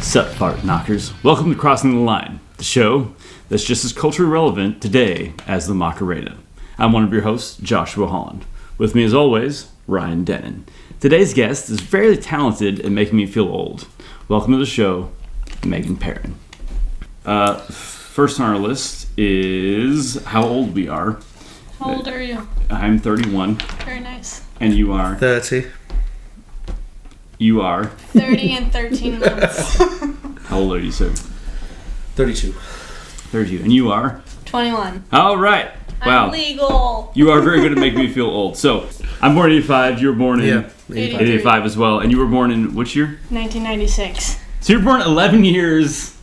Sup, fart knockers. Welcome to Crossing the Line, the show that's just as culturally relevant today as the Macarena. I'm one of your hosts, Joshua Holland. With me as always, Ryan Denon. Today's guest is very talented at making me feel old. Welcome to the show, Meghan Perrin. First on our list is how old we are. How old are you? I'm 31. Very nice. And you are? 30. You are? 30 and 13 months. How old are you, sir? 32. 32. And you are? 21. All right. Wow. I'm legal. You are very good at making me feel old. So, I'm born in 85. You were born in 85 as well. And you were born in which year? 1996. So, you're born 11 years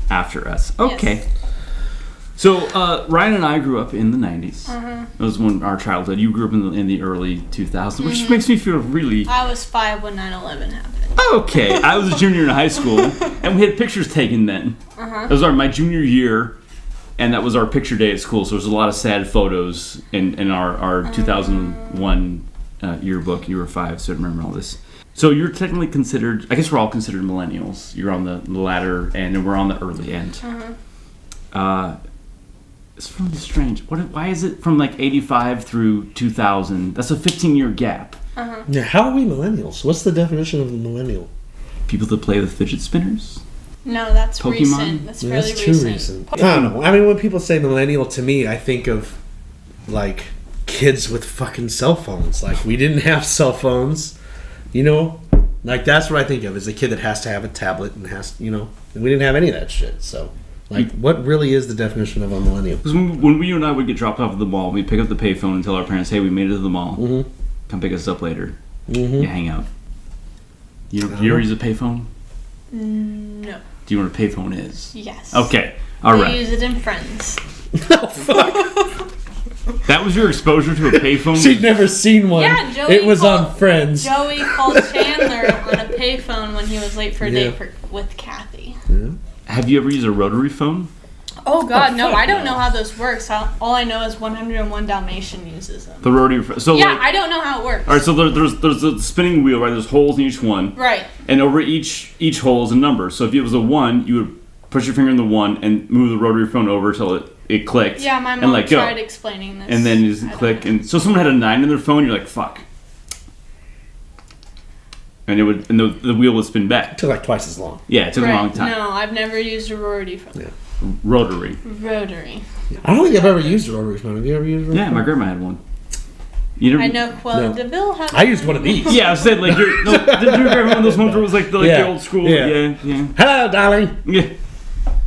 after us. Okay. Yes. So, Ryan and I grew up in the 90s. Uh-huh. That was when our childhood. You grew up in the early 2000s, which makes me feel really... I was 5 when 9/11 happened. Okay. I was a junior in high school, and we had pictures taken then. Uh-huh. That was my junior year, and that was our picture day at school, so there's a lot of sad photos in our 2001 yearbook. You were 5, so I remember all this. So you're technically considered... I guess we're all considered millennials. You're on the latter end, and we're on the early end. Uh-huh. It's really strange. Why is it from like 85 through 2000? That's a 15-year gap. Uh-huh. Yeah, how are we millennials? What's the definition of a millennial? People that play with fidget spinners? No, that's Pokemon? recent. That's Yeah, really that's too recent. I don't know. I mean, when people say millennial, to me, I think of like kids with fucking cell phones. Like, we didn't have cell phones, you know? Like, that's what I think of, is a kid that has to have a tablet and has, you know? And we didn't have any of that shit, so... Like, what really is the definition of a millennial? Because when you and I would get dropped off at the mall, we'd pick up the payphone and tell our parents, hey, we made it to the mall. Mm-hmm. Come pick us up later. Mm-hmm. You hang out. You ever use a payphone? No. Do you know what a payphone is? Yes. Okay. All right. I use it in Friends. Oh, fuck. That was your exposure to a payphone? She'd never seen one. Yeah, Joey it was on Friends. Joey called Chandler on a payphone when he was late for a date with Kathy. Yeah. Have you ever used a rotary phone? Oh, God, no. fuck I don't no. know how this works. All I know is 101 Dalmatian uses them. The rotary phone. So Yeah, like, I don't know how it works. all right, so there's a spinning wheel, right? There's holes in each one. Right. And over each hole is a number. So if it was a 1, you would push your finger in the 1 and move the rotary phone over until it clicked. Yeah, my and mom let go. tried explaining this. And then you just click. And so someone had a 9 in their phone, you're like, fuck. And the wheel would spin back. It took like twice as long. Yeah, it took a long time. No, I've never used a rotary phone. Yeah. Rotary. Rotary. I don't think I've ever used a rotary phone. Have you ever used a rotary Yeah, phone? my grandma had one. You never, I know Quella No. DeVille had I used one of these. Yeah, I said like did you ever have one of those ones where it was like the old school? Yeah. Yeah. Hello, darling. Yeah.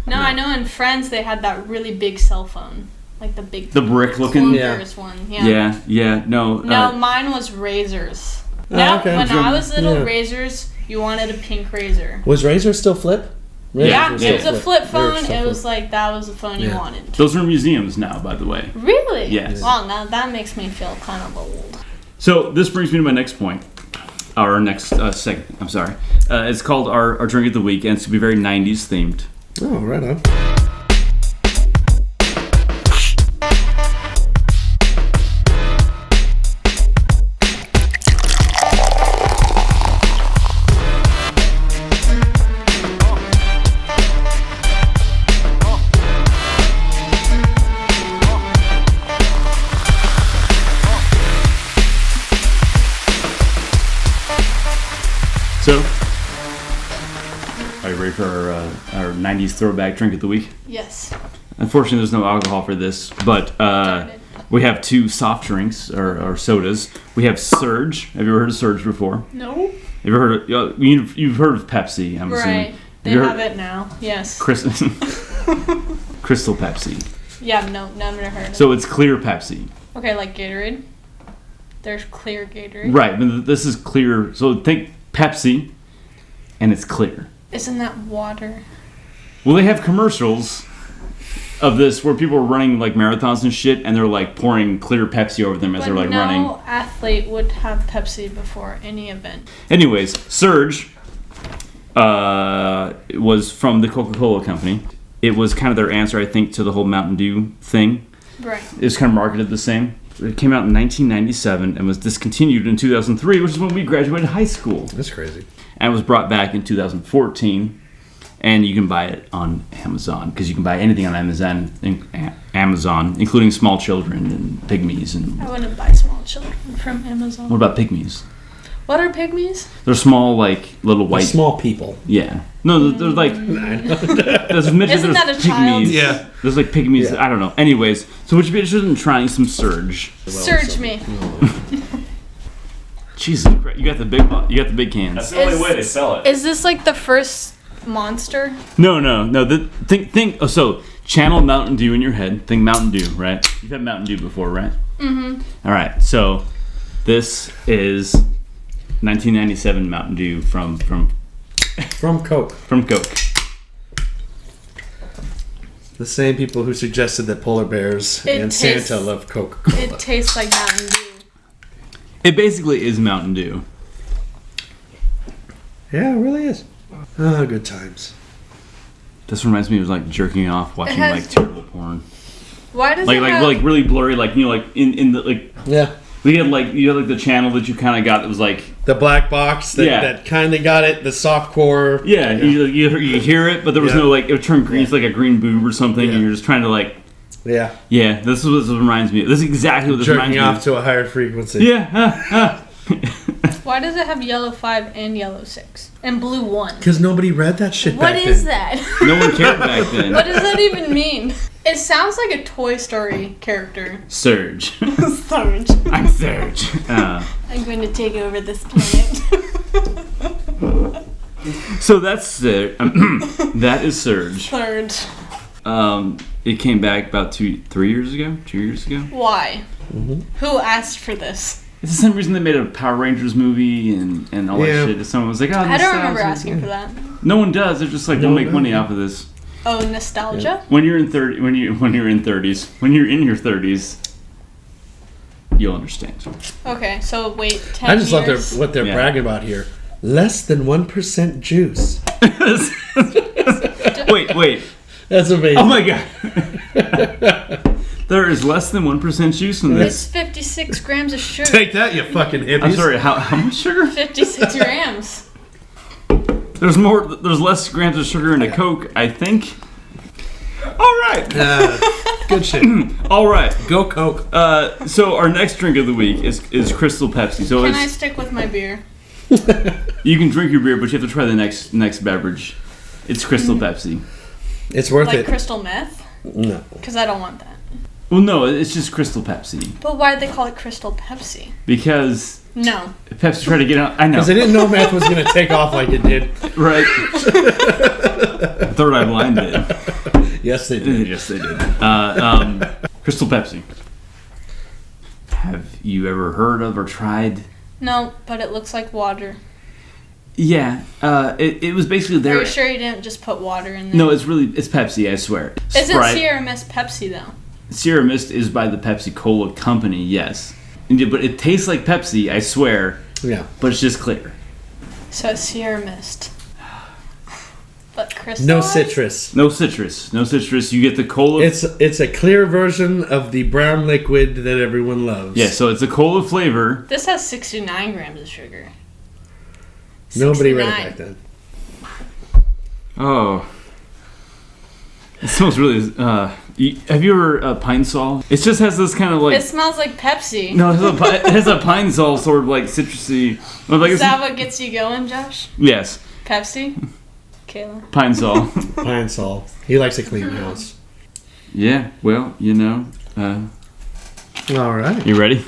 No, I know in Friends they had that really big cell phone. Like the big... The brick looking. clunkers one. Yeah. Yeah. No. No, mine was razors. Oh, No, okay. when I was little, Yeah. razors, you wanted a pink razor. Was Razor still flip? Razor Yeah, was it was still a flip They were phone. still It was flip. like that was the phone you Yeah. wanted. Those are in museums now, by the way. Really? Yes. Wow, now that makes me feel kind of old. So this brings me to my next point. Our next segment. I'm sorry. It's called our drink of the week, and it's gonna be very 90s themed. Oh, right on. So, are you ready for our 90s throwback drink of the week? Yes. Unfortunately, there's no alcohol for this, but Darn it. we have 2 soft drinks or sodas. We have Surge. Have you ever heard of Surge before? No. Have you ever heard of you've heard of Pepsi? I'm assuming. Right. They you have heard- it now. Yes. Crystal Pepsi. Yeah, no, never heard of So it's clear Pepsi. it. Okay, like Gatorade. There's clear Gatorade. Right, but this is clear. So think Pepsi, and it's clear. Isn't that water? Well, they have commercials of this where people are running like marathons and shit, and they're like pouring clear Pepsi over them as they're like running. No athlete would have Pepsi before any event. Anyways, Surge was from the Coca-Cola company. It was kind of their answer, I think, to the whole Mountain Dew thing. Right. It was kind of marketed the same. It came out in 1997 and was discontinued in 2003, which is when we graduated high school. That's crazy. And was brought back in 2014. And you can buy it on Amazon, because you can buy anything on Amazon, including small children and pygmies. And I wouldn't buy small children from Amazon. what about pygmies? What are pygmies? They're small, like little white. They're small people. Yeah. No, they're like. There's midgets. Isn't that a there's child? pygmies. Yeah. There's like pygmies. Yeah. I don't know. Anyways, so would you be interested in trying some Surge? Surge me. Jesus Christ! You got the big cans. That's the only way they sell it. Is this like the first monster? No. Think. Oh, so channel Mountain Dew in your head. Think Mountain Dew, right? You've had Mountain Dew before, right? Mm-hmm. All right. So this is 1997 Mountain Dew from Coke. From Coke. The same people who suggested that polar bears and Santa love Coca-Cola. It tastes like Mountain Dew. It basically is Mountain Dew. Yeah, it really is. Oh, good times. This reminds me of like jerking off, watching like terrible porn. Why does Like it have... like really blurry, like like in the like. Yeah. You had like the channel that you kind of got that was like the black box that kind of got it, the softcore. Yeah, you hear it, but there was no like it would turn green. It's like a green boob or something, and you're just trying to like. Yeah. Yeah, this is what this reminds me of. This is exactly what this reminds me of. Jerking off to a higher frequency. Yeah. Why does it have yellow 5 and yellow 6 and blue 1? Because nobody read that shit What back is then. that? No one cared back then. What does that even mean? It sounds like a Toy Story character. Surge. Surge. I'm Surge. I'm going to take over this planet. So that's that is Surge. Surge. It came back about 2 years ago. Why? Mm-hmm. Who asked for this? It's the same reason they made a Power Rangers movie and all that shit. Someone was like, I don't remember asking for that. No one does. They're just like, we'll make money off of this. Oh, nostalgia? When you're in your 30s, you'll understand. Okay, so wait 10 I just years. love what they're bragging about here. Less than 1% juice. Wait. That's amazing. Oh my god. There is less than 1% juice in It's this. 56 grams of sugar. Take that, you fucking hippies. I'm sorry, how much sugar? 56 grams. There's less grams of sugar in a Coke, I think. All right. Good shit. All right. Go Coke. So our next drink of the week is Crystal Pepsi. So Can I stick with my beer? you can drink your beer, but you have to try the next beverage. It's Crystal Pepsi. It's worth Like it. crystal meth? No. Because I don't want that. Well, no, it's just Crystal Pepsi. But why did they call it Crystal Pepsi? Because No. Pepsi tried to get out. I know. Because they didn't know meth was going to take off like it did. Right. Third Eye Blind did. Yes, they did. Yes, they did. Crystal Pepsi. Have you ever heard of or tried? No, but it looks like water. Yeah. It was basically there. Are you sure you didn't just put water in there? No, it's Pepsi, I swear. Isn't Sprite. Sierra Mist Pepsi, though? Sierra Mist is by the Pepsi Cola company, yes. But it tastes like Pepsi, I swear. Yeah. But it's just clear. So it's Sierra Mist. But crystallized? No citrus. No citrus. No citrus. You get the cola. It's a clear version of the brown liquid that everyone loves. Yeah, so it's a cola flavor. This has 69 grams of sugar. Nobody read it 69. back then. Oh. It smells really... have you ever Pine Sol? It just has this kind of like... It smells like Pepsi. No, it has a Pine Sol sort of like citrusy... Like Is that what gets you going, Josh? Yes. Pepsi? Kayla? Pine Sol. Pine Sol. He likes a clean house. Yeah, well, you know... All right. You ready?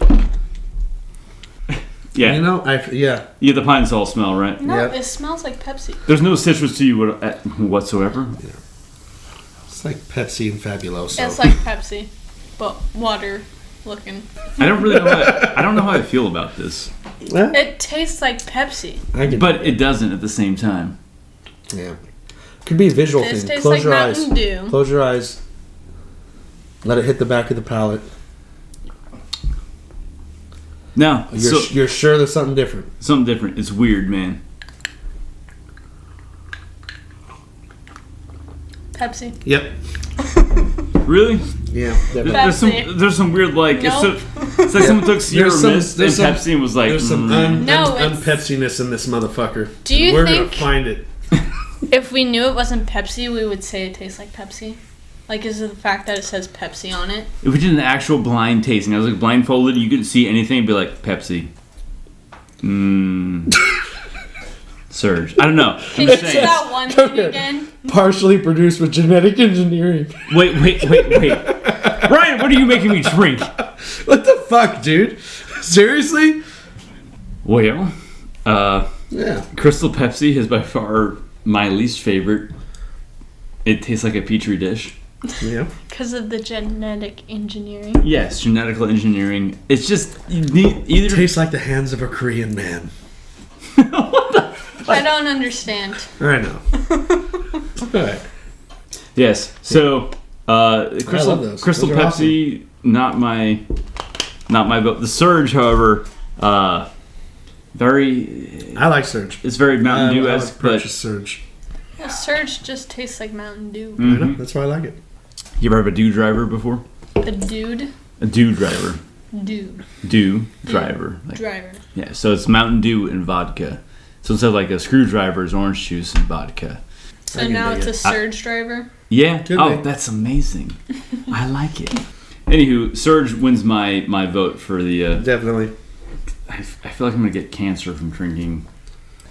Yeah. You know, You get the Pine Sol smell, right? No, Yep. it smells like Pepsi. There's no citrus to you whatsoever. It's like Pepsi and Fabuloso. It's like Pepsi, but water looking. I don't really know I don't know how I feel about this. It tastes like Pepsi. But it doesn't at the same time. Yeah. Could be a visual This thing. tastes Close like your Mountain eyes. Dew. Close your eyes. Let it hit the back of the palate. No, You're sure there's something different. something different. It's weird, man. Pepsi. Yep. Really? Yeah. Pepsi. There's some weird like Nope. it's like someone took Sierra There's some- Mist and there's some- Pepsi and was like, There's some No, it's- un-Pepsiness in this motherfucker. Do you We're think- gonna find it. If we knew it wasn't Pepsi, we would say it tastes like Pepsi. Like, is it the fact that it says Pepsi on it? If we did an actual blind tasting, I was like blindfolded, you couldn't see anything, and be like, Pepsi. Surge. I don't know. Can you say that one thing again? Partially produced with genetic engineering. Wait. Ryan, what are you making me drink? What the fuck, dude? Seriously? Well, Yeah. Crystal Pepsi is by far my least favorite. It tastes like a petri dish. Yeah. Because of the genetic engineering. Yes, genetical engineering. It's just you need either. Tastes like the hands of a Korean man. I don't understand. I know. Alright. Yes. So, Crystal those. Crystal Those are Pepsi, not my vote. The Surge, however, very. I like Surge. It's very Mountain Dew-esque, I but purchase Surge. Well, Surge just tastes like Mountain Dew. I know. That's why I like it. you ever have a dew driver before? A dude. A dew driver. Dude. Dew driver. Like, Driver. yeah. So it's Mountain Dew and vodka. So instead of like a screwdriver, it's orange juice and vodka. So now it's a Surge driver? Yeah. Could Oh, be. that's amazing. I like it. Anywho, Surge wins my vote for the. Definitely. I feel like I'm gonna get cancer from drinking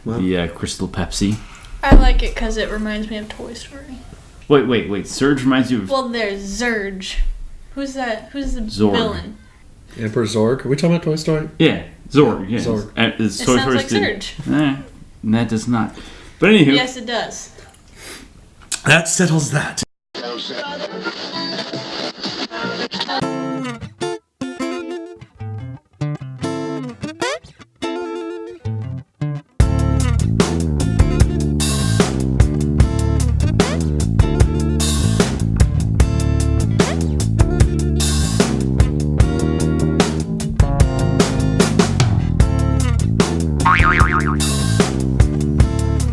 Well. the Crystal Pepsi. I like it because it reminds me of Toy Story. Wait. Surge reminds you of. Well, there's Zurge. Who's that? Who's the Zorg. villain? Emperor Zorg. Are we talking about Toy Story? Yeah, Zorg. Yeah, Zorg. It's It Toy sounds Story like too. Surge. That does not. But anywho, Yes, it does. That settles that.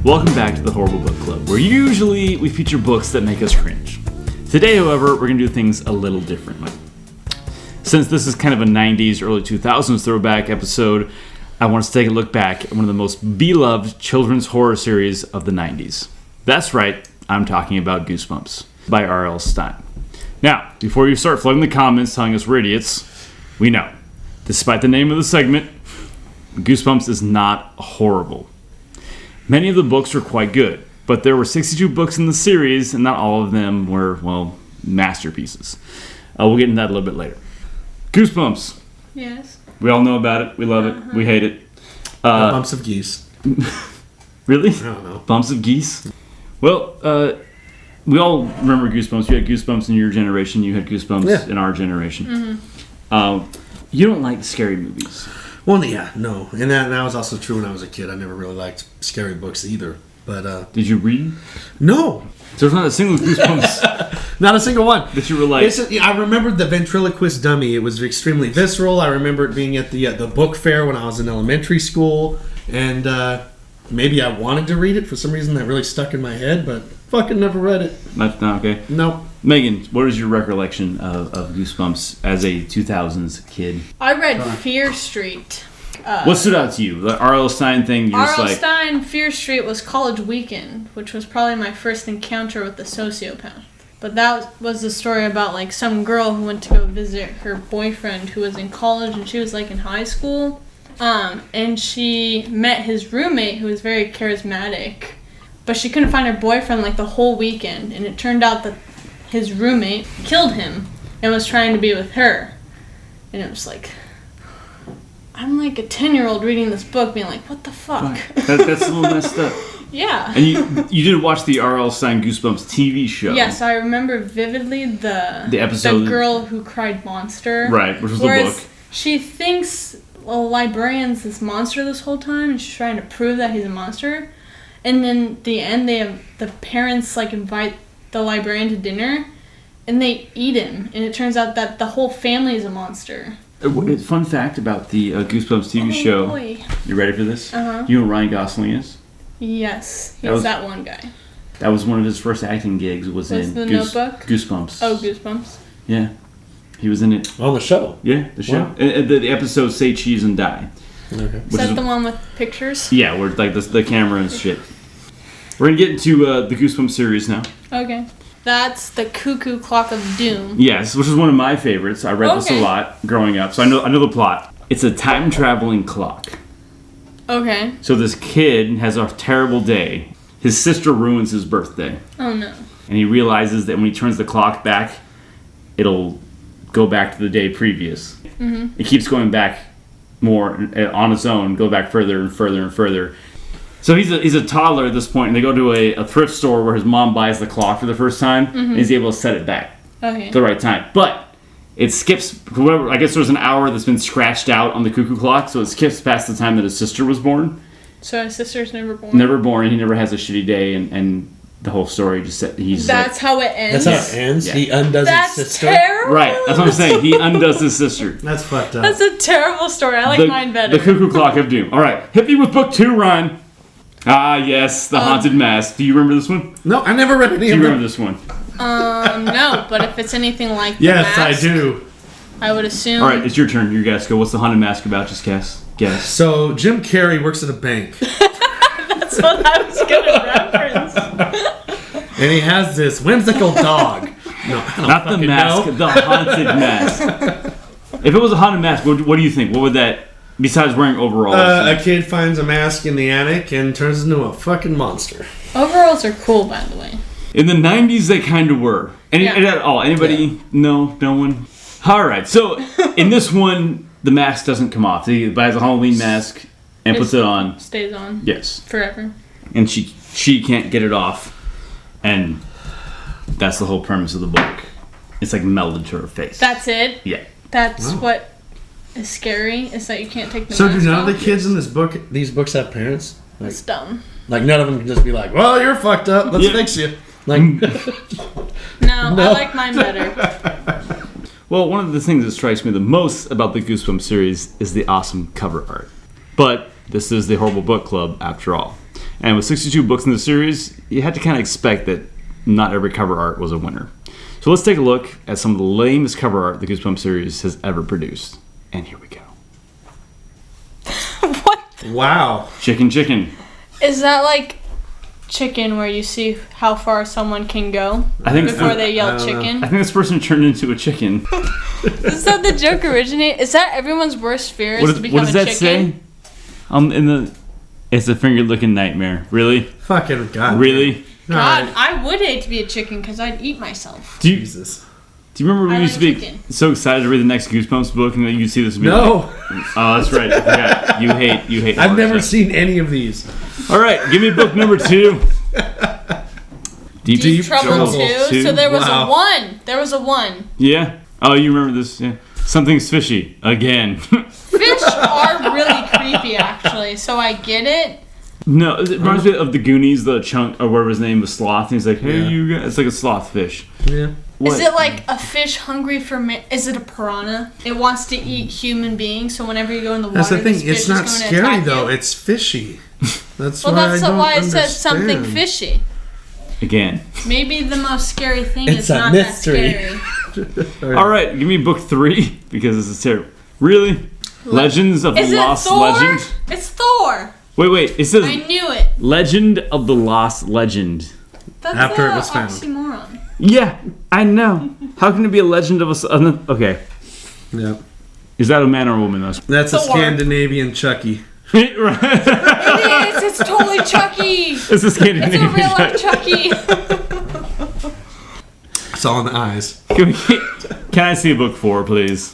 welcome back to the Horrible Book Club, where usually we feature books that make us cringe. Today, however, we're going to do things a little differently. Since this is kind of a 90s, early 2000s throwback episode, I want us to take a look back at one of the most beloved children's horror series of the 90s. That's right, I'm talking about Goosebumps by R.L. Stine. Now, before you start flooding the comments telling us we're idiots, we know, despite the name of the segment, Goosebumps is not horrible. Many of the books were quite good, but there were 62 books in the series, and not all of them were, well, masterpieces. We'll get into that a little bit later. Goosebumps. Yes. We all know about it. We love it. We hate it. Bumps of geese. Really? I don't know. Bumps of geese? Well, we all remember Goosebumps. You had Goosebumps in your generation. You had Goosebumps in our generation. You don't like scary movies. Well, yeah, no. And that was also true when I was a kid. I never really liked scary books either. But, Did you read? no. There's not a single Goosebumps Not a single one. that you were like... I remembered the ventriloquist dummy. It was extremely visceral. I remember it being at the book fair when I was in elementary school. And maybe I wanted to read it. For some reason, that really stuck in my head. But fucking never read it. That's not okay. No. Megan, what is your recollection of Goosebumps as a 2000s kid? I read Fear Street. What stood out to you? The R.L. Stine thing, you're just R.L. like... Stine, Fear Street was College Weekend, which was probably my first encounter with the sociopath. But that was the story about, like, some girl who went to go visit her boyfriend who was in college and she was, like, in high school. And she met his roommate who was very charismatic. But she couldn't find her boyfriend, like, the whole weekend. And it turned out that his roommate killed him and was trying to be with her. And it was like... I'm like a 10-year-old reading this book being like, what the fuck? That's a little messed up. Yeah. And you did watch the R.L. Stine Goosebumps TV show. Yes, I remember vividly the episode... The girl who cried monster. Right, which was Whereas the book. She thinks a librarian's this monster this whole time, and she's trying to prove that he's a monster. And then at the end, they have the parents like invite the librarian to dinner, and they eat him. And it turns out that the whole family is a monster. Fun fact about the Goosebumps TV show. Boy. You ready for this? Uh-huh. You know who Ryan Gosling is? Yes, That he's was- that one guy. That was one of his first acting gigs. Was in The Notebook? Goosebumps. Oh, Goosebumps. Yeah, he was in it. On the show. Yeah, the show. Wow. The episode "Say Cheese and Die." Okay. Is that the one with pictures? Yeah, where like the camera and shit. We're going to get into the Goosebumps series now. Okay. That's the Cuckoo Clock of Doom. Yes, which is one of my favorites. I read this a lot growing up, so I know the plot. It's a time-traveling clock. Okay. So this kid has a terrible day. His sister ruins his birthday. Oh, no. And he realizes that when he turns the clock back, it'll go back to the day previous. Mm-hmm. It keeps going back more on its own, go back further and further and further. So he's a toddler at this point, and they go to a thrift store where his mom buys the clock for the first time, and he's able to set it back at the right time. But it skips, whoever, I guess there's an hour that's been scratched out on the cuckoo clock, so it skips past the time that his sister was born. So his sister's never born? Never born, he never has a shitty day, and the whole story just That's how it ends? That's how it ends? Yeah. He undoes his sister? That's terrible! Right, that's what I'm saying. He undoes his sister. That's fucked up. That's a terrible story. I like mine better. The Cuckoo Clock of Doom. Alright, hit me with book 2, Ryan. Ah, yes, The Haunted Mask. Do you remember this one? No, I never read any of them. Do you remember this one? No, but if it's anything like Yes, The Mask, I do. I would assume... Alright, it's your turn. Your guess. Go. What's The Haunted Mask about? Just guess. So, Jim Carrey works at a bank. That's what I was going to reference. And he has this whimsical dog. No, not the mask, the haunted mask. If it was a haunted mask, what do you think? What would that... Besides wearing overalls. A kid finds a mask in the attic and turns into a fucking monster. Overalls are cool, by the way. In the 90s, they kind of were. At all. Anybody? Yeah. No one? Alright, so in this one, the mask doesn't come off. He buys a Halloween mask and puts it on. Stays on. Yes. Forever. And she can't get it off. And that's the whole premise of the book. It's like melded to her face. That's it? Yeah. That's what... is scary is that you can't take the mask off. So do none of the kids in these books have parents? That's dumb. Like none of them can just be like, well, you're fucked up, let's fix you. Like no, I like mine better. Well, one of the things that strikes me the most about the Goosebumps series is the awesome cover art. But this is the Horrible Book Club after all. And with 62 books in the series, you had to kind of expect that not every cover art was a winner. So let's take a look at some of the lamest cover art the Goosebumps series has ever produced. And here we go. What? Wow. Chicken. Is that like chicken where you see how far someone can go before they yell chicken? I think this person turned into a chicken. Is that the joke originate? Is that everyone's worst fear to become a chicken? What does that say? It's a finger-licking nightmare. Really? Fucking God. Really? God, I would hate to be a chicken because I'd eat myself. Jesus. Do you remember we used to be so excited to read the next Goosebumps book and then you'd see this and be no. Like, oh, that's right. I forgot. You hate I've never seen any of these. All right, give me book number 2. Deep Trouble 2. So there was a 1. There was a 1. Yeah. Oh, you remember this? Yeah. Something's fishy again. Fish are really creepy, actually. So I get it. No, it reminds me of the Goonies, the chunk or whatever his name was, Sloth. And he's like, hey, you guys. It's like a sloth fish. Yeah. What? Is it like a fish hungry for is it a piranha? It wants to eat human beings, so whenever you go in the water, that's the thing. It's not scary though. It's fishy. That's why it says something fishy. Again. Maybe the most scary thing is not mystery. that scary. All right, give me book 3 because this is terrible. Really? Legends of the Lost Legend. It's Thor. Wait. It says. I knew it. Legend of the Lost Legend. That's after it was found. Oxymoron. Yeah, I know. How can it be a legend of a... Okay. Yeah. Is that a man or a woman, though? That's a Scandinavian Chucky. Right. It is. It's totally Chucky. It's a Scandinavian Chucky. It's all in the eyes. Can I see book 4, please?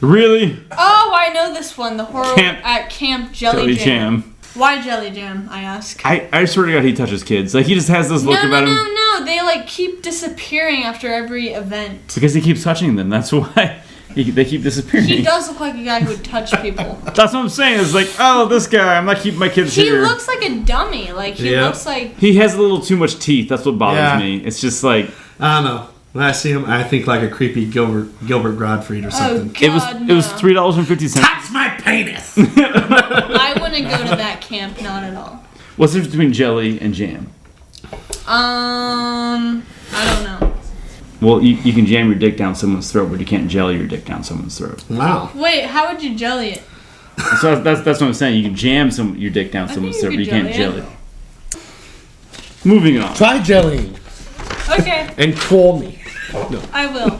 Really? Oh, I know this one. The horror at Camp Jelly Jam. Why Jelly Jam, I ask? I swear to God he touches kids. Like, he just has this look about him. No. They, like, keep disappearing after every event. Because he keeps touching them. That's why they keep disappearing. He does look like a guy who would touch people. That's what I'm saying. It's like, oh, this guy. I'm not keeping my kids here. He looks like a dummy. Like, he looks like... He has a little too much teeth. That's what bothers me. It's just like... I don't know. When I see him, I think like a creepy Gilbert Gottfried or something. Oh, God, it was $3.50. Touch my penis! I wouldn't go to that camp, not at all. What's the difference between jelly and jam? I don't know. Well, you can jam your dick down someone's throat, but you can't jelly your dick down someone's throat. Wow. Wait, how would you jelly it? So that's what I'm saying. You can jam your dick down someone's throat, but you can't jelly it. Moving on. Try Jolene Okay, and call me. No. I will.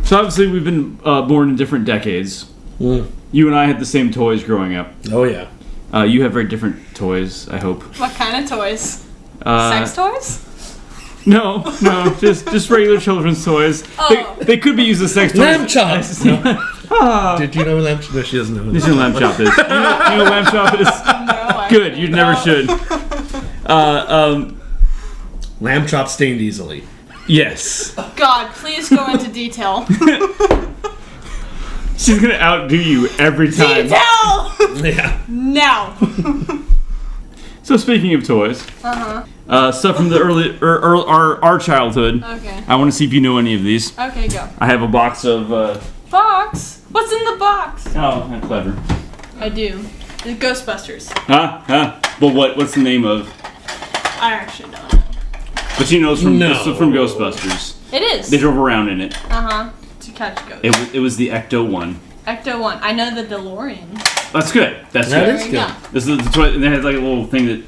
So obviously we've been born in different decades. Mm. You and I had the same toys growing up. Oh yeah. You have very different toys, I hope. What kind of toys? Uh, Sex toys? No, just regular children's toys. Oh. They could be used as sex toys. Lamb chops. Ah. Did you know lamb? No, she doesn't know. You know what lamb chop is. You know what lamb chop is? No, I Good, you never should. Lamb chop stained easily. Yes. God, please go into detail. She's gonna outdo you every time. Detail! Yeah. Now. So speaking of toys, stuff from the our childhood. Okay. I want to see if you know any of these. Okay, go. I have a box of. Box? What's in the box? Oh, I'm clever. I do. The Ghostbusters. Huh? But what's the name of? I actually don't know. But you know it's from No. it's from Ghostbusters. It is. They drove around in it. To catch ghosts. It was the Ecto one. Ecto 1. I know the DeLorean. That's good. That's That good. is There you good. go. This is the toy, and they had like a little thing that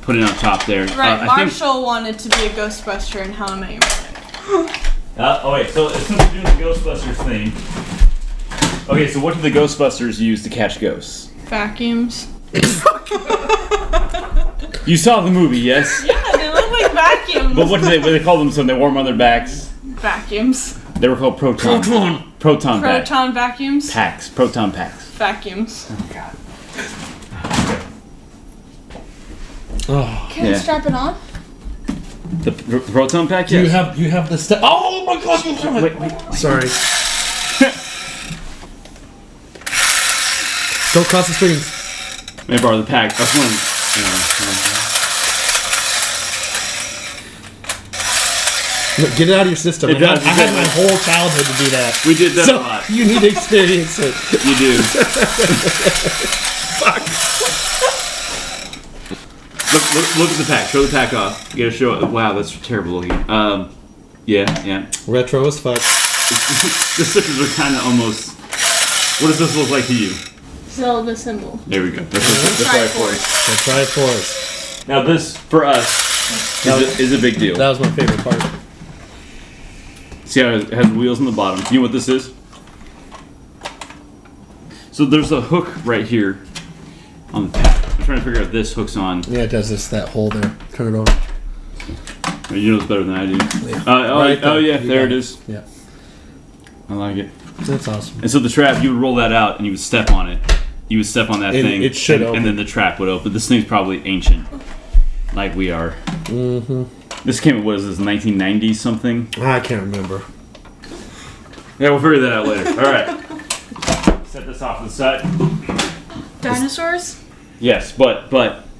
put it on top there. Right, I think. Marshall wanted to be a Ghostbuster in How I Met Your Mother. Oh wait, so since we're doing the Ghostbusters thing. Okay, so what did the Ghostbusters use to catch ghosts? Vacuums. You saw the movie, yes? Yeah, they look like vacuums. But what did they call them? So they wore them on their backs. Vacuums. They were called proton packs. Proton vacuums. Proton packs. Vacuums. Oh god. Oh. Can Yeah. I strap it on? The proton pack. Do Yes. you have the step? Oh my God! You have it. Wait. Sorry. Don't cross the streams. May I borrow the pack? That's one. Look, get it out of your system. It I does, had my whole childhood to do that. We did that So a lot. you need to experience it. You do. Fuck. Look at the pack. Show the pack off. You gotta show it. Wow, that's terrible looking. Yeah. Retro as fuck. The stickers are kind of almost. What does this look like to you? Zelda symbol. There we go. That's right for it. So try it for us. Now this, for us, is a big deal. That was my favorite part. See how it has wheels on the bottom. You know what this is? So there's a hook right here on the pack. I'm trying to figure out if this hook's on. Yeah, it does this, that hole there. Turn it over. You know it's better than I do. Yeah. Yeah, You there got it is. Yeah. I like it. That's awesome. And so the trap, you would roll that out and you would step on it. You would step on that And thing. it should open. And then the trap would open. This thing's probably ancient. Like we are. Mm-hmm. This came, what is this, 1990 something? I can't remember. Yeah, we'll figure that out later. Alright. Set this off to the side. Dinosaurs? Yes, but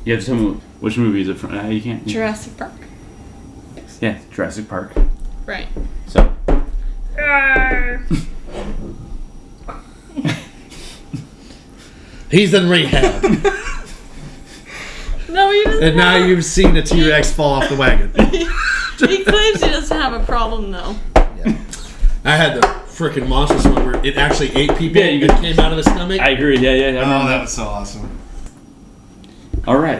you have to tell me which movie is it from. You can't. Jurassic Park. Yeah, Jurassic Park. Right. So. He's in rehab. No, he doesn't. And now you've seen a T-Rex fall off the wagon. He claims he doesn't have a problem though. Yeah. I had the freaking monstrous one where it actually ate people Yeah, you and came out of the stomach. I agree. Yeah. I remember Oh, that was so awesome. All right.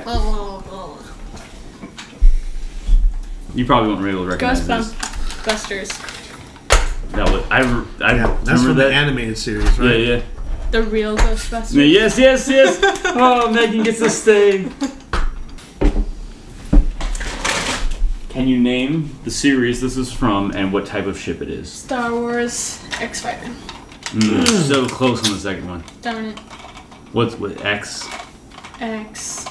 You probably won't be able to recognize this. Ghostbusters. That was, I Yeah, that's remember from that. the animated series, right? Yeah. The real Ghostbusters. Yes. Oh, Megan gets to stay. Can you name the series this is from and what type of ship it is? Star Wars X-Fighter. So close on the second one. Darn it. What's with X? X.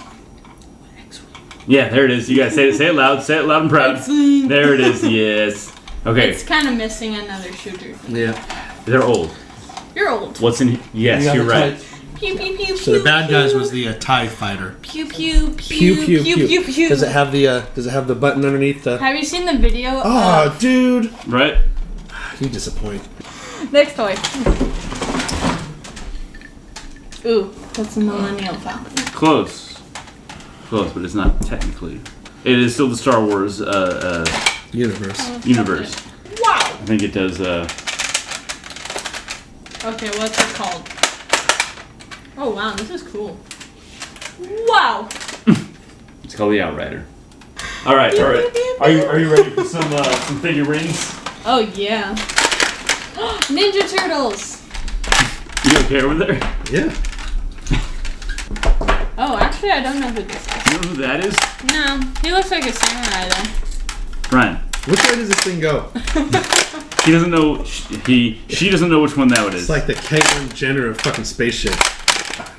Yeah, there it is. You guys say it loud. Say it loud and proud. X-Wing. There it is. Yes. Okay. It's kind of missing another shooter. Yeah. They're old. You're old. What's in? Yes, got you're the right. type. Pew pew pew. So the bad guys was the TIE fighter. Pew pew Pew pew pew pew pew pew. Does it have the button underneath the? Have you seen the video? Oh, dude, Right. you disappoint. Next toy. Ooh, that's a Millennial Falcon. Close, but it's not technically. It is still the Star Wars Universe. universe. I think it does. Okay, what's it called? Oh wow, this is cool. Wow. It's called the Outrider. All right. Are you ready for some figurines? Oh yeah. Ninja Turtles. You okay over there? Yeah. Oh, actually, I don't know who this is. You know who that is? No, he looks like a samurai though. Ryan. Which way does this thing go? He doesn't know. She doesn't know which one that one is. It's like the Caitlyn Jenner of fucking spaceship.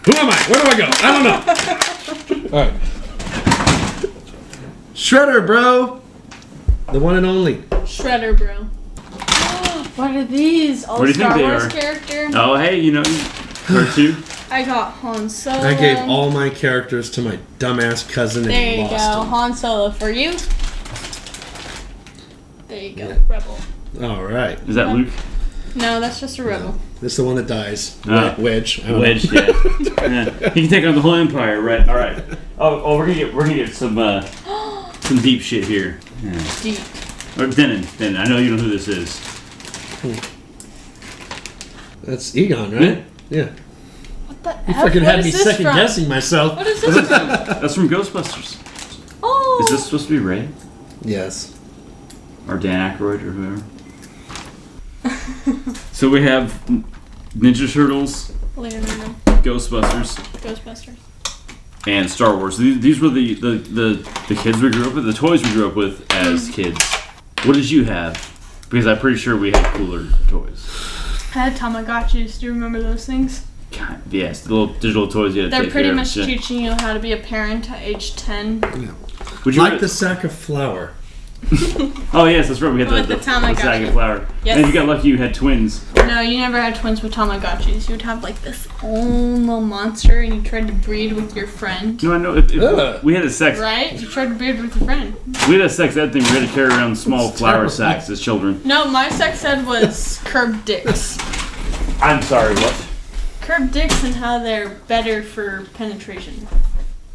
Who am I? Where do I go? I don't know. All right. Shredder, bro. The one and only. Shredder, bro. What are these? All What do you think Star they Wars are? character. Oh, hey, you know, cartoon. I got Han Solo. I gave all my characters to my dumbass cousin and There he you go, lost them. Han Solo for you. There you go, Yeah. Rebel. All right. Is that Luke? No, that's just a Rebel. This is the one that dies. Wedge, Wedge. yeah. Yeah. He can take on the whole empire, right? All right. Oh, we're gonna get some deep shit here. Yeah. Deep. Or Denon. I know you know who this is. That's Egon, right? Yeah. What the You F? fucking What had is me this second from? guessing myself. What is this from? That's from Ghostbusters. Oh. Is this supposed to be Ray? Yes. Or Dan Aykroyd or whoever? So we have Ninja Turtles, Leonardo. Ghostbusters, Ghostbusters. and Star Wars. These were the kids we grew up with, the toys we grew up with as kids. What did you have? Because I'm pretty sure we had cooler toys. I had Tamagotchis. Do you remember those things? God, yes, the little digital toys you had to They're take pretty care much of. teaching you how to be a parent at age 10. Would you Like the sack of flour. Oh yes, that's right. We had With the the sack Tamagotchi. of flour. Yes. And if you got lucky, you had twins. No, you never had twins with Tamagotchis. You would have like this own little monster and you tried to breed with your friend. No, I know. Ugh. We had a sex. Right? You tried to breed with your friend. We had a sex ed thing. We had to carry around small It's flour terrible. sacks as children. No, my sex ed was curb dicks. I'm sorry. What? Curb dicks and how they're better for penetration.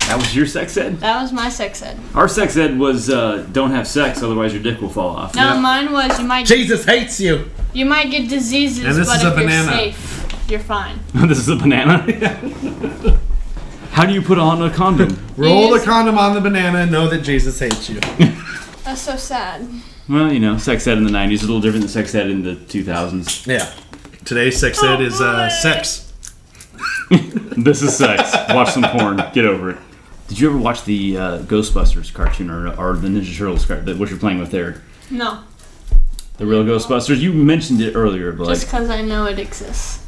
That was your sex ed? That was my sex ed. Our sex ed was don't have sex, otherwise your dick will fall off. No, Yeah. mine was Jesus hates you. you might get diseases, And this but is if a banana. you're safe, you're fine. This is a banana. How do you put on a condom? Roll the Yes. condom on the banana and know that Jesus hates you. That's so sad. Well, you know, sex ed in the 90s is a little different than sex ed in the 2000s. Yeah. Today's sex ed is sex. This is sex. Watch some porn. Get over it. Did you ever watch the Ghostbusters cartoon or the Ninja Turtles cartoon? What you're playing with there? No, The real Ghostbusters? You mentioned it earlier, but just like, because I know it exists.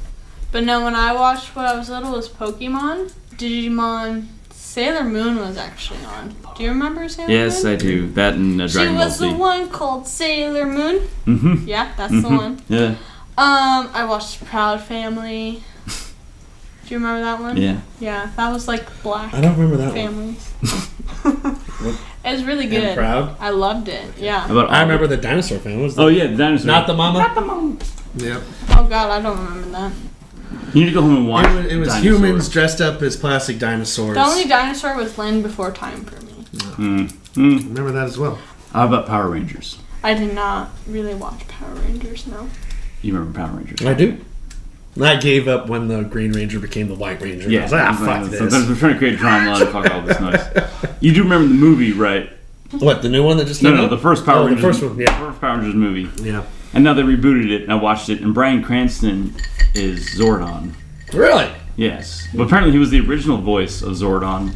But no, when I watched when I was little, it was Pokemon, Digimon, Sailor Moon was actually on. Do you remember Sailor Moon? yes, I do. That and She Dragon Ball was Z. the one called Sailor Moon. Mm-hmm. Yeah, that's the one. Yeah. I watched Proud Family. Do you remember that one? Yeah. Yeah, that was like black I don't remember that one. families. It was really good. And Proud? I loved it. Yeah. How about I remember the dinosaur fan. Was Oh yeah, the dinosaur. Not the mama? Not the mama. Yep. Oh God, I don't remember that. You need to go home and watch. It was Dinosaur. humans dressed up as plastic dinosaurs. The only dinosaur was Land Before Time for me. Remember that as well. How about Power Rangers? I did not really watch Power Rangers. No. You remember Power Rangers? I do. I gave up when the Green Ranger became the White Ranger. I was like, fuck this. Sometimes we're trying to create drama and fuck all this noise. You do remember the movie, right? What, the new one that just came No, out? the first Power Rangers. the first one, yeah. The first Power Rangers movie. Yeah. And now they rebooted it, and I watched it, and Bryan Cranston is Zordon. Really? Yes. But apparently he was the original voice of Zordon.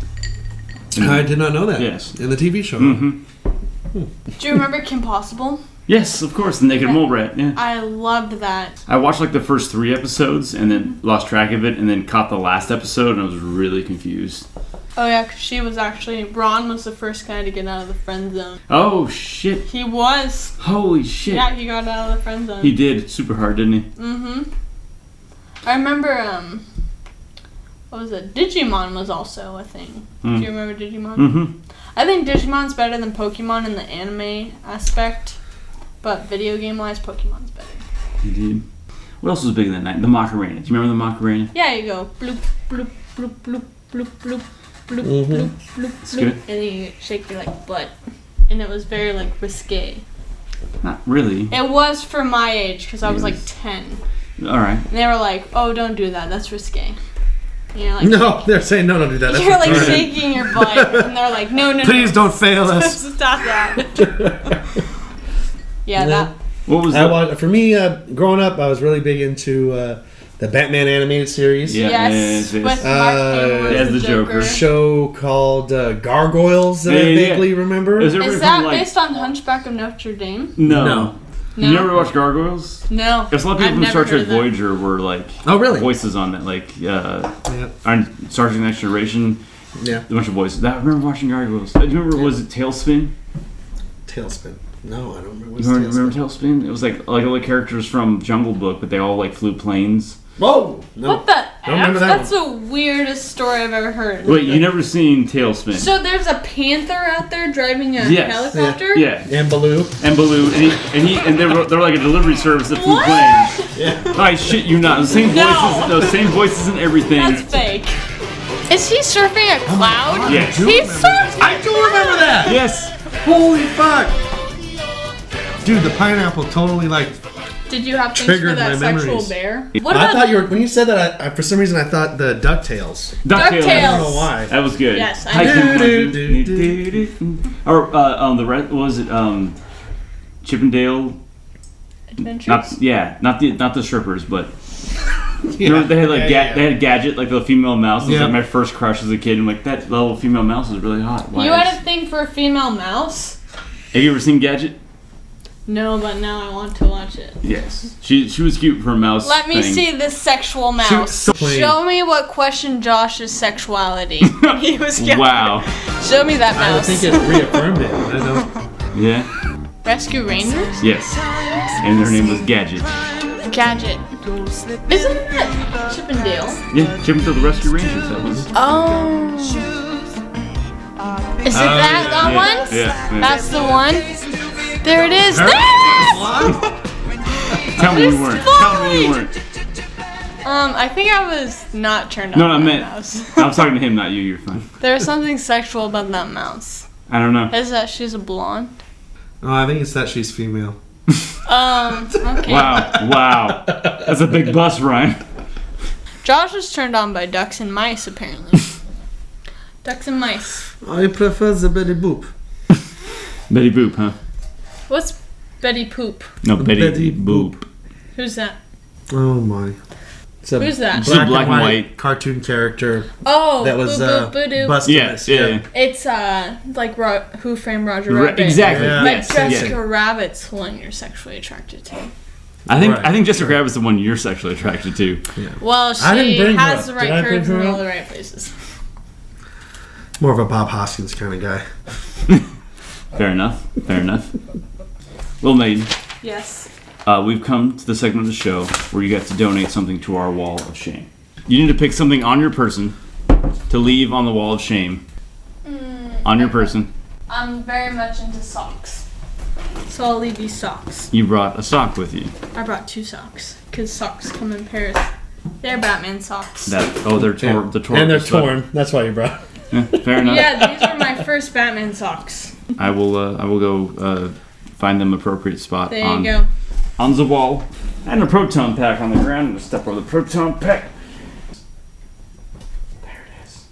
I did not know that. Yes. In the TV show. Mm-hmm. Do you remember Kim Possible? Yes, of course, the Naked Mole Rat. Yeah. I loved that. I watched like the first 3 episodes, and then lost track of it, and then caught the last episode, and I was really confused. Oh yeah, 'cause she was actually Ron was the first guy to get out of the friend zone. Oh shit! He was. Holy shit! Yeah, he got out of the friend zone. He did super hard, didn't he? Mm-hmm. I remember, what was it? Digimon was also a thing. Do you remember Digimon? Mm-hmm. I think Digimon's better than Pokemon in the anime aspect, but video game-wise, Pokemon's better. Indeed. What else was big in that night? The Macarena. Do you remember the Macarena? Yeah, you go bloop, bloop, bloop, bloop, bloop, bloop, bloop, Mhm. bloop, bloop, It's bloop, good. and then you shake your like butt, and it was very like risque. Not really. It was for my age because I was like Yes. 10. All right. And they were like, "Oh, don't do that. That's risque." And you're like, No, they're saying no, don't do that. That's you're like retarded. shaking your butt, and they're like, "No, no, Please no. don't fail us. Stop that." Yeah, that. What was For me, growing up, I was really big into the Batman animated series. Yeah. Yes, yes. with Mark Hamill as as the the Joker. Joker. Show called Gargoyles that I Yeah, yeah. vaguely remember. Is there Is from, that like, based on Hunchback of Notre Dame? No. No. You never watched Gargoyles? No. There's a lot of I've people from never Star heard Trek of that. Voyager were like Oh, really? voices on that, like Yeah. on Star Trek Next Generation. Yeah. A bunch of voices. I remember watching Gargoyles. Do you remember? Was it Tailspin? Tailspin. No, I don't remember. You What's remember Tailspin? It was like all the characters from Jungle Book, but they all like flew planes. Whoa! No. What the Don't F? remember that That's the weirdest story I've ever heard. Wait, you never seen Tailspin? So there's a panther out there driving a Yes. helicopter? Yeah. And Baloo. And Baloo, and they're like a delivery service that flew What? planes. Yeah. I shit you not. The same No. voices, the same voices and everything. That's fake. Is he surfing a cloud? Yes. do He remember surfed I do remember that! Yes. Holy fuck! Dude, the pineapple totally like. Did you have things for Triggered that my sexual memories. bear? What I about thought you were when you said that. I for some reason I thought the Ducktales. DuckTales. I don't know why. That was good. Yes, I Hi, know. Kim. Or the red was it Chippendale? Adventures? Not the strippers, but Yeah. remember they had like Yeah. they had Gadget, like the female mouse. It was Yeah. like my first crush as a kid. I'm like, that little female mouse is really hot. Why You is- had a thing for a female mouse? Have you ever seen Gadget? No, but now I want to watch it. Yes. She was cute for a mouse. Let me thing. see this sexual She was mouse. so plain. Show me what questioned Josh's sexuality. He was young. Wow. Show me that I mouse. think it reaffirmed it. I know. Yeah. Rescue Rangers? Yes. And her name was Gadget. Gadget. Isn't that Chippendale? Yeah. Chippendale the Rescue Rangers. That was. Oh. Is it that yeah, one? Yeah. That's the one? There it is. Ah! Tell me you It's weren't. Tell me you fine. weren't. I think I was not turned on No, I by meant. that mouse. I was talking to him, not you. You're fine. There's something sexual about that mouse. I don't know. Is that she's a blonde? Oh, I think it's that she's female. Okay. Wow. That's a big bust, Ryan. Josh was turned on by ducks and mice, apparently. Ducks and mice. I prefer the Betty Boop. Betty Boop, huh? What's Betty Poop? No, Betty, Betty Boop. Who's that? Oh my. It's a Who's that? It's a black and white cartoon character Oh, that was boop, boop, boop, busted. Yes, yeah. It's like Who Framed Roger Ra- Rabbit. exactly. Yeah. But Yes. Jessica yes. Rabbit's the one you're sexually attracted to. I think Right. Jessica Rabbit's the one you're sexually attracted to. Well, I didn't she bring her has up. the Did right I bring curves her in all up? the right places. More of a Bob Hoskins kind of guy. Fair enough. Fair enough. Well, Megan, Yes. we've come to the segment of the show where you get to donate something to our wall of shame. You need to pick something on your person to leave on the wall of shame. On your person. I'm very much into socks. So I'll leave these socks. You brought a sock with you. I brought 2 socks. Because socks come in pairs. They're Batman socks. They're torn. The torn. And they're but- torn. That's why you brought. Yeah, fair enough. Yeah, these are my first Batman socks. I will go find them appropriate spot There on you go. on the wall, and a proton pack on the ground. I'm gonna step over the proton pack. There it is.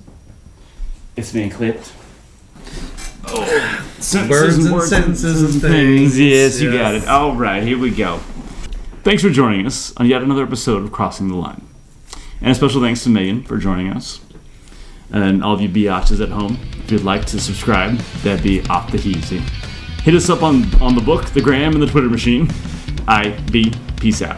It's being clipped. Oh, Words and sentences and things. Yes, you Yes. got it. All right, here we go. Thanks for joining us on yet another episode of Crossing the Line, and a special thanks to Megan for joining us. And all of you biatches at home, if you'd like to subscribe, that'd be off the easy. Hit us up on the book, the gram, and the Twitter machine. IB, peace out.